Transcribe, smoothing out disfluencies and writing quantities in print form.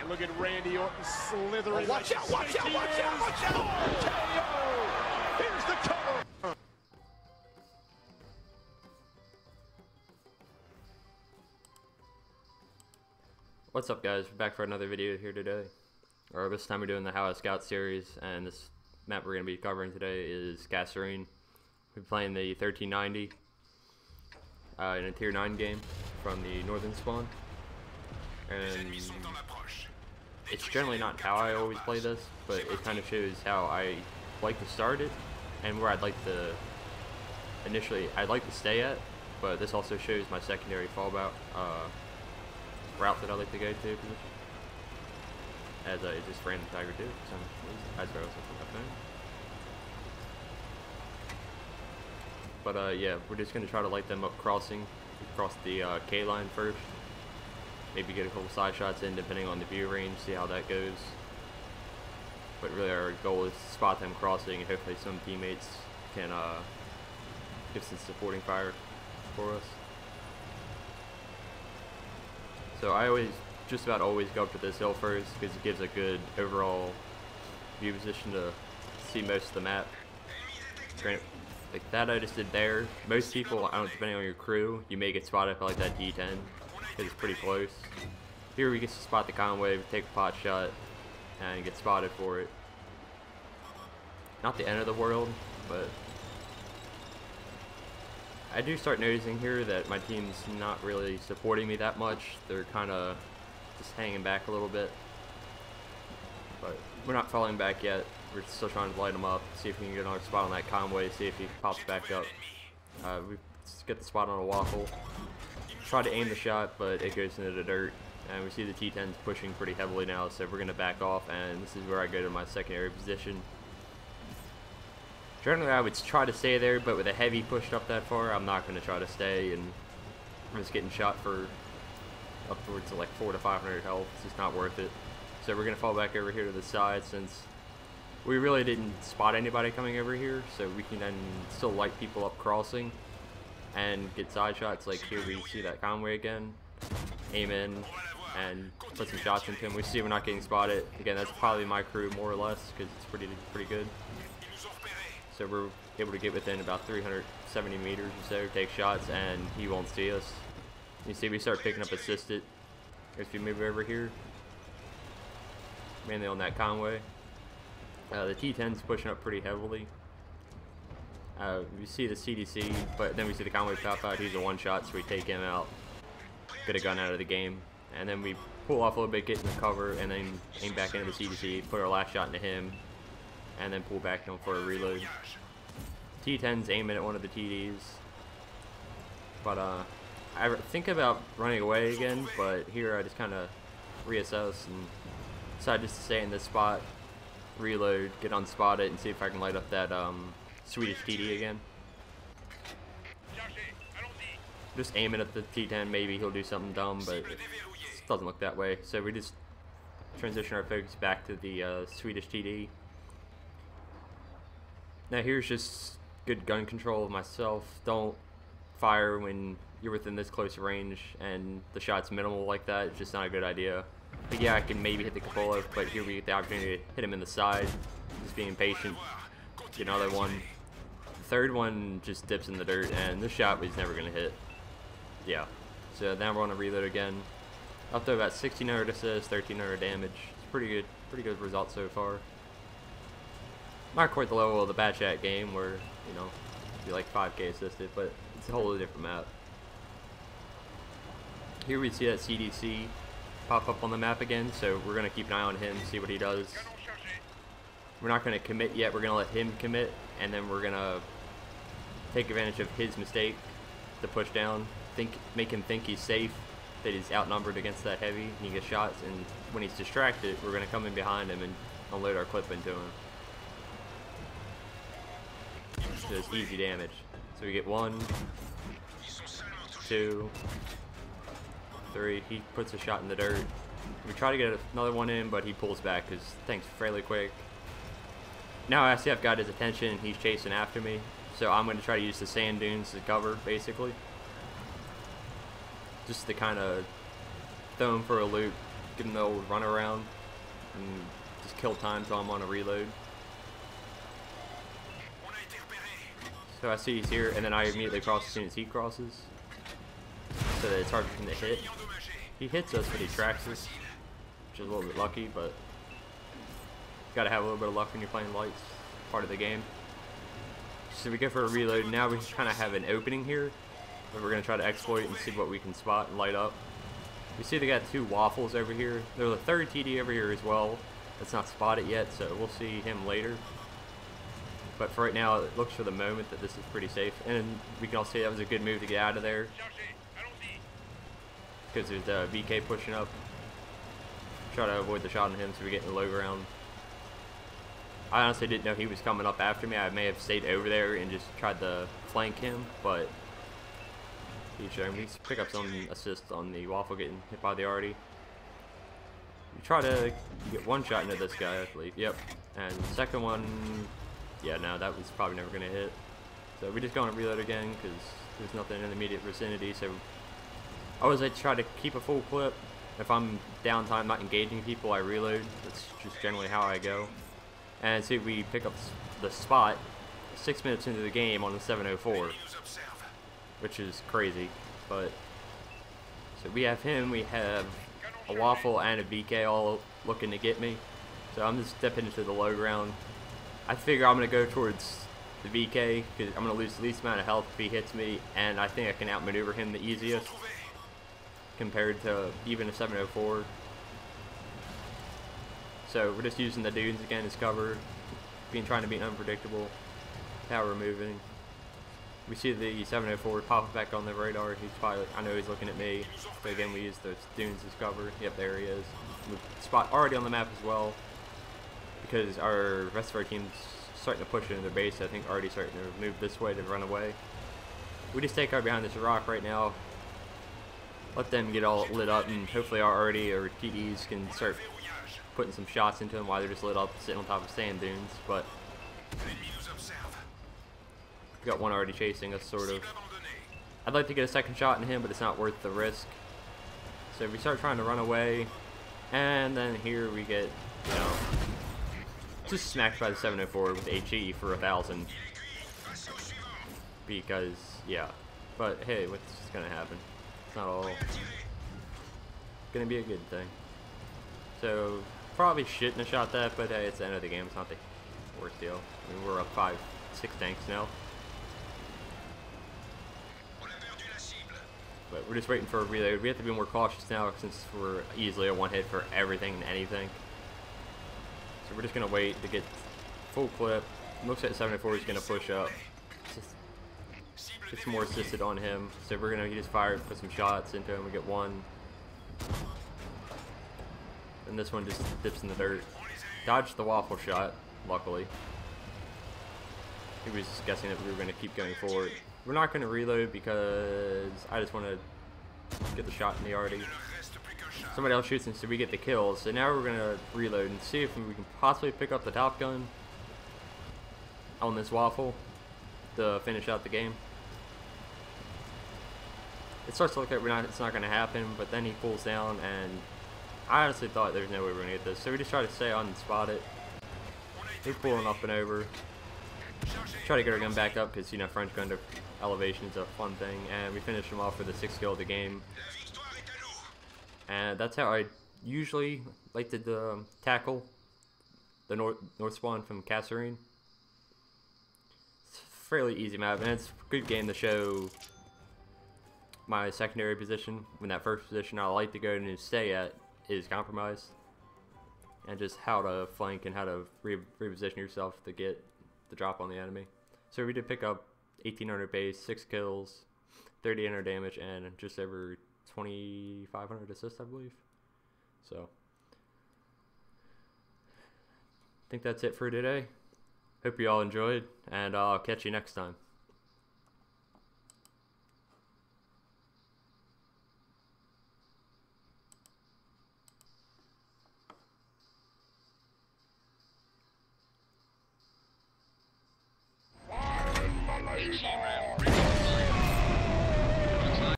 Look at Randy Orton slithering. Oh, watch out, watch out, watch out, watch out! KO! Here's the cover. What's up, guys? We're back for another video here today. Or this time we're doing the How I Scout series, and this map we're going to be covering today is Kasserine. We're playing the 1390 in a tier 9 game from the northern spawn. And it's generally not how I always play this, but it kind of shows how I like to start it and where I'd like to I'd like to stay at, but this also shows my secondary fallback route that I like to go to, as I just ran the Tiger 2. So that's where I was looking at my phone. But yeah, we're just gonna try to light them up crossing across the K line first. Maybe get a couple side shots in depending on the view range, see how that goes. But really our goal is to spot them crossing, and hopefully some teammates can give some supporting fire for us. So I just about always go up to this hill first because it gives a good overall view position to see most of the map. Granted, like that I just did there. Most people, depending on your crew, you may get spotted by like that D10 because it's pretty close. Here we get to spot the convoy, take a pot shot, and get spotted for it. Not the end of the world, but I do start noticing here that my team's not really supporting me that much. They're kind of just hanging back a little bit. But we're not falling back yet. We're still trying to light them up, see if we can get another spot on that convoy, see if he pops back up. We just get the spot on a waffle. Try to aim the shot, but it goes into the dirt. And we see the T10s pushing pretty heavily now, so we're going to back off, and this is where I go to my secondary position. Generally, I would try to stay there, but with a heavy pushed up that far, I'm not going to try to stay, and I'm just getting shot for upwards of like 400 to 500 health. It's just not worth it. So we're going to fall back over here to the side, since we really didn't spot anybody coming over here, so we can then still light people up crossing and get side shots. Like here we see that convoy again, aim in and put some shots into him. We see we're not getting spotted. Again, that's probably my crew more or less, because it's pretty good. So we're able to get within about 370 meters or so, take shots, and he won't see us. You see we start picking up assisted. If you move over here, mainly on that convoy. The T10's pushing up pretty heavily. We see the CDC, but then we see the convoy pop out. He's a one-shot, so we take him out, get a gun out of the game, and then we pull off a little bit, get in the cover, and then aim back into the CDC, put our last shot into him, and then pull back in for a reload. T10's aiming at one of the TDs, but I think about running away again, but here I just kind of reassess and decide just to stay in this spot, reload, get unspotted, and see if I can light up that Swedish TD again. Just aiming at the T10, maybe he'll do something dumb, but it doesn't look that way. So we just transition our focus back to the Swedish TD. Now here's just good gun control of myself. Don't fire when you're within this close range and the shot's minimal like that. It's just not a good idea. But yeah, I can maybe hit the cupola, but here we get the opportunity to hit him in the side. Just being patient. Get another one. The third one just dips in the dirt, and this shot was never going to hit. Yeah. So now we're on a reload again. Up to about 1600 assists, 1300 damage. It's pretty good result so far. Not quite the level of the Bad Chat game where, you know, be like 5k assisted, but it's a whole different map. Here we see that CDC pop up on the map again, so we're going to keep an eye on him, see what he does. We're not going to commit yet, we're going to let him commit, and then we're going to take advantage of his mistake to push down, make him think he's safe, that he's outnumbered against that heavy, and he gets shots, and when he's distracted, we're going to come in behind him and unload our clip into him. Just easy damage. So we get 1, 2, 3. He puts a shot in the dirt. We try to get another one in, but he pulls back because things fairly quick. Now I see I've got his attention and he's chasing after me. So I'm going to try to use the sand dunes to cover, basically. Just to kind of throw him for a loop, give him the old run around and just kill time till I'm on a reload. So I see he's here, and then I immediately cross as soon as he crosses, so that it's hard for him to hit. He hits us, but he tracks us, which is a little bit lucky, but you gotta have a little bit of luck when you're playing lights, part of the game. So we go for a reload. Now we kind of have an opening here that we're gonna try to exploit and see what we can spot and light up. We see they got 2 waffles over here. There's a 3rd TD over here as well. That's not spotted yet, so we'll see him later. But for right now, it looks for the moment that this is pretty safe. And we can all see that was a good move to get out of there, because there's the VK pushing up. Try to avoid the shot on him so we get in the low ground. I honestly didn't know he was coming up after me. I may have stayed over there and just tried to flank him, but he's showing me. Pick up some assists on the waffle getting hit by the arty. We try to get one shot into this guy, I believe. Yep. And the second one, yeah, no, that was probably never going to hit. So we just go on a reload again because there's nothing in the immediate vicinity. So I always like to try to keep a full clip. If I'm downtime not engaging people, I reload. That's just generally how I go. And see, we pick up the spot 6 minutes into the game on the 704, which is crazy. But so we have him, we have a waffle and a BK all looking to get me. So I'm just stepping into the low ground. I figure I'm going to go towards the VK because I'm going to lose the least amount of health if he hits me, and I think I can outmaneuver him the easiest compared to even a 704. So we're just using the dunes again as cover, trying to be unpredictable, how we're moving. We see the 704 pop back on the radar. He's probably, I know he's looking at me. But again, we use those dunes as cover. Yep, there he is. Spot already on the map as well, because our rest of our team's starting to push into their base. I think already starting to move this way to run away. We just take out behind this rock right now, let them get all lit up, and hopefully our arty or TDs can start putting some shots into them while they're just lit up sitting on top of sand dunes. But we got one already chasing us, sort of. I'd like to get a second shot in him, but it's not worth the risk. So we start trying to run away, and then here we get, you know, just smacked by the 704 with HE for 1,000. Because, yeah. But hey, what's gonna happen? It's not all gonna be a good thing. So probably shouldn't have shot that, but hey, it's the end of the game. It's not the worst deal. I mean, we're up 5-6 tanks now. But we're just waiting for a reload. We have to be more cautious now since we're easily a one-hit for everything and anything. So we're just going to wait to get full clip. Looks like 704 is going to push up. Get some more assisted on him. So we're going to just fire, put some shots into him. We get one. And this one just dips in the dirt. Dodged the waffle shot, luckily. He was just guessing that we were going to keep going forward. We're not going to reload because I just want to get the shot in the arty. Somebody else shoots and so we get the kill. So now we're going to reload and see if we can possibly pick up the top gun on this waffle to finish out the game. It starts to look like it's not going to happen, but then he pulls down, and I honestly thought there's no way we're going to get this. So we just try to stay on and spot it. He's pulling up and over. Try to get our gun back up because, you know, French gun to elevation is a fun thing, and we finish him off with a 6th kill of the game. And that's how I usually like to tackle the north spawn from Kasserine. It's a fairly easy map, and it's a good game to show my secondary position. When that first position I like to go and stay at is compromised, and just how to flank and how to reposition yourself to get the drop on the enemy. So we did pick up 1,800 base, 6 kills, 3,800 damage, and just over 2,500 assists, I believe. So I think that's it for today. Hope you all enjoyed, and I'll catch you next time.